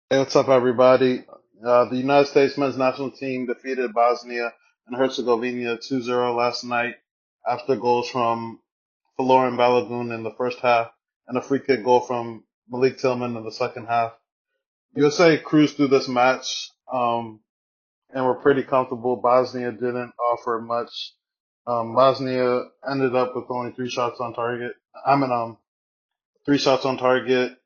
Hey, what's up, everybody? The United States men's national team defeated Bosnia and Herzegovina 2-0 last night after goals from Florin Balogun in the first half and a free kick goal from Malik Tillman in the second half. USA cruised through this match and were pretty comfortable. Bosnia didn't offer much. Bosnia ended up with only three shots on target. Three shots on target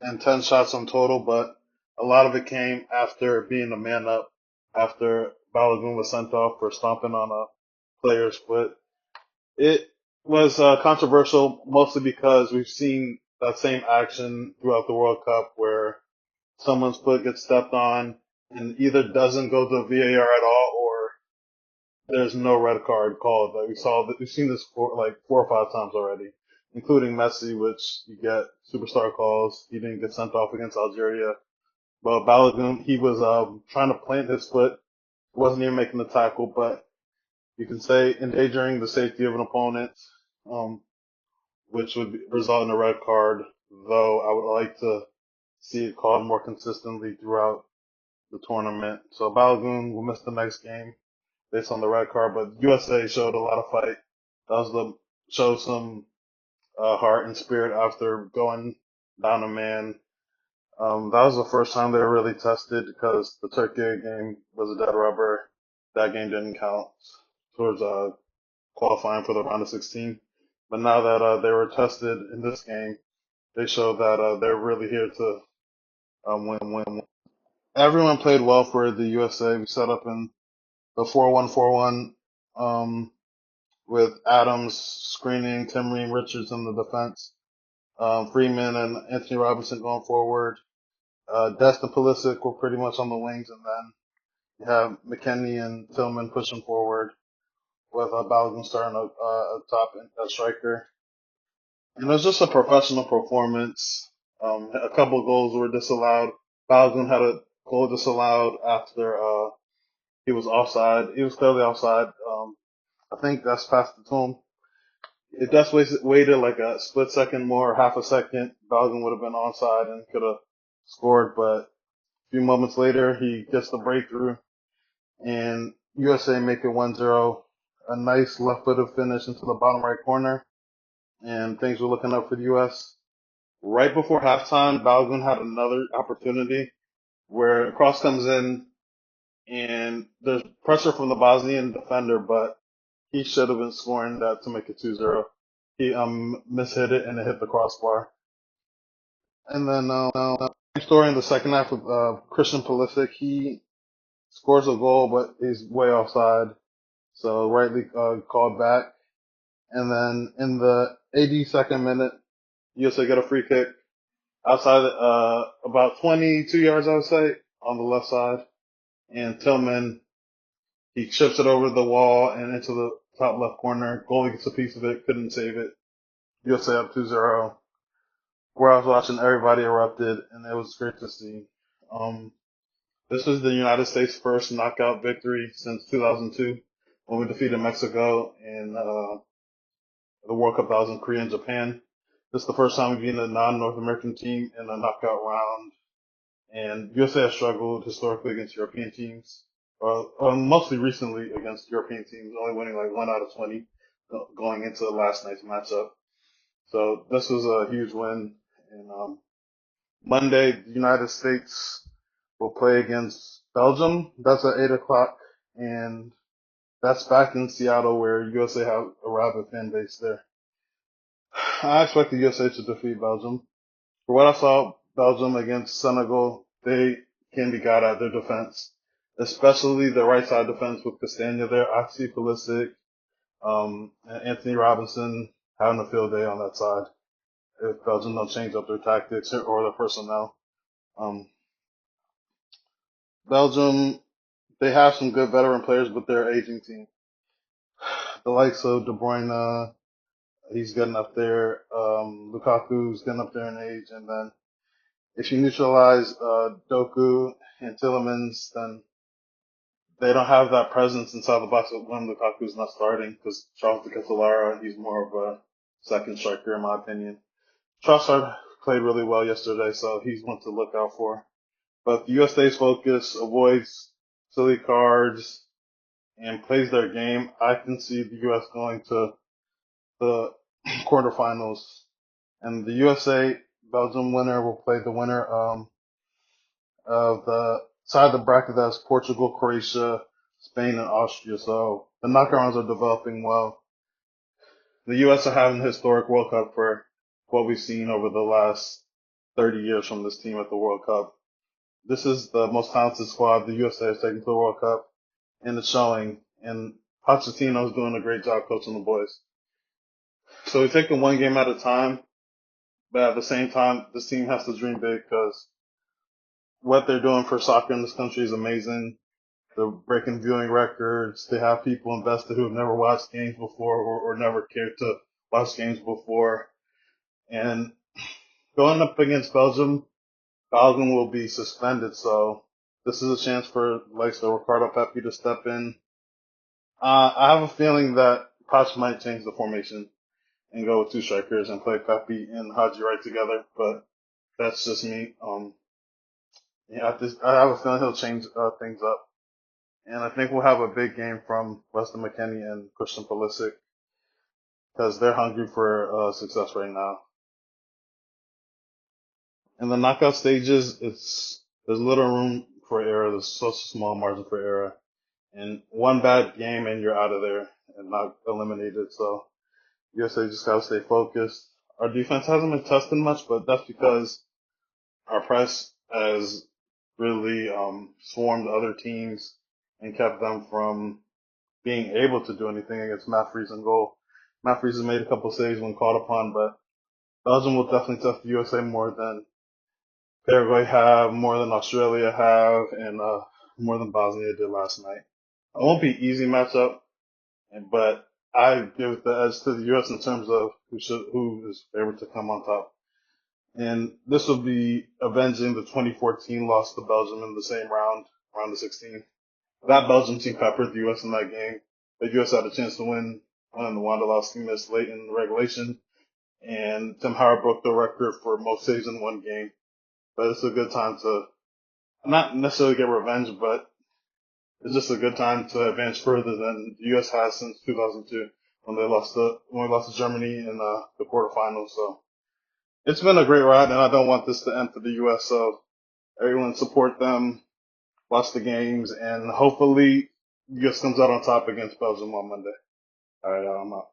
and 10 shots on total, but a lot of it came after being a man up after Balogun was sent off for stomping on a player's foot. It was controversial mostly because we've seen that same action throughout the World Cup where someone's foot gets stepped on and either doesn't go to VAR at all or there's no red card called. Like we've seen this for like 4 or 5 times already, including Messi, which you get superstar calls. He didn't get sent off against Algeria. But Balogun, he was trying to plant his foot, wasn't even making the tackle, but you can say endangering the safety of an opponent, um, which would result in a red card. Though I would like to see it called more consistently throughout the tournament. So Balogun will miss the next game based on the red card, but USA showed a lot of fight. That was the showed some heart and spirit after going down a man. That was the first time they were really tested because the Turkey game was a dead rubber. That game didn't count towards qualifying for the round of 16. But now that they were tested in this game, they showed that they're really here to win. Everyone played well for the USA. We set up in the 4-1-4-1 um, with Adams screening, Timmy Richards in the defense, Freeman and Anthony Robinson going forward. Dest and Pulisic were pretty much on the wings, and then you have McKennie and Tillman pushing forward with Balogun starting a top striker. And it was just a professional performance. A couple of goals were disallowed. Balogun had a goal disallowed after he was offside. He was clearly offside. I think that's passed it to him. If that's waited like a split second more, half a second, Balogun would have been onside and could have scored. But a few moments later, he gets the breakthrough and USA make it 1-0. A nice left-footed finish into the bottom right corner, and things were looking up for the US. Right before halftime, Balogun had another opportunity where a cross comes in, and there's pressure from the Bosnian defender, but he should have been scoring that to make it 2-0. He mishit it, and it hit the crossbar. And then same story in the second half with Christian Pulisic. He scores a goal, but he's way offside. So rightly called back. And then in the 82nd minute, USA get a free kick outside, about 22 yards, I would say, on the left side. And Tillman, he chips it over the wall and into the top left corner. Goalie gets a piece of it, couldn't save it. USA up 2-0. Where I was watching, everybody erupted, and it was great to see. Um, this was the United States' first knockout victory since 2002 when we defeated Mexico in the World Cup that was in Korea and Japan. This is the first time we've been a non-North American team in a knockout round, and USA has struggled historically against European teams, or mostly recently against European teams, only winning like 1 out of 20 going into last night's matchup. So this was a huge win. And Monday, the United States will play against Belgium. That's at 8 o'clock, and that's back in Seattle where USA have a rabid fan base there. I expect the USA to defeat Belgium. For what I saw, Belgium against Senegal, they can be got at their defense, especially the right side defense with Castagna there. I see Pulisic, and Anthony Robinson having a field day on that side if Belgium don't change up their tactics or their personnel. Um, Belgium, they have some good veteran players, but they're an aging team. The likes of De Bruyne, he's getting up there. Lukaku's getting up there in age, and then if you neutralize Doku and Tillemans, then they don't have that presence inside the box when Lukaku's not starting because Charles de Ketelaere, he's more of a second striker in my opinion. Trossard played really well yesterday, so he's one to look out for. But the US stays focused, avoids silly cards, and plays their game. I can see the US going to the quarterfinals, and the USA Belgium winner will play the winner of the side of the bracket that's Portugal, Croatia, Spain, and Austria. So the knockout rounds are developing well. The US are having a historic World Cup for what we've seen over the last 30 years from this team at the World Cup. This is the most talented squad the USA has taken to the World Cup, and it's showing. And Pochettino's doing a great job coaching the boys. So we take it one game at a time, but at the same time, this team has to dream big because what they're doing for soccer in this country is amazing. They're breaking viewing records. They have people invested who have never watched games before or never cared to watch games before. And going up against Belgium, Belgium will be suspended, so this is a chance for like so Ricardo Pepi to step in. I have a feeling that Poch might change the formation and go with two strikers and play Pepi and Haji right together, but that's just me. Yeah, I have a feeling he'll change things up, and I think we'll have a big game from Weston McKennie and Christian Pulisic because they're hungry for success right now. In the knockout stages, there's little room for error. There's such a small margin for error, and one bad game and you're out of there and not eliminated. So USA just gotta stay focused. Our defense hasn't been tested much, but that's because our press has really swarmed other teams and kept them from being able to do anything against Matt Freese and goal. Matt Freese has made a couple saves when called upon, but Belgium will definitely test the USA more than Paraguay have, more than Australia have, and more than Bosnia did last night. It won't be an easy matchup, but I give the edge to the US in terms of who is favored to come on top. And this will be avenging the 2014 loss to Belgium in the same round of 16. That Belgium team peppered the US in that game. The US had a chance to win on the Wanderlust missed late in regulation, and Tim Howard broke the record for most saves in one game. But it's a good time to not necessarily get revenge, but it's just a good time to advance further than the U.S. has since 2002 when we lost to Germany in the quarterfinals. So it's been a great ride, and I don't want this to end for the U.S. So everyone support them, watch the games, and hopefully the U.S. comes out on top against Belgium on Monday. All right, I'm out.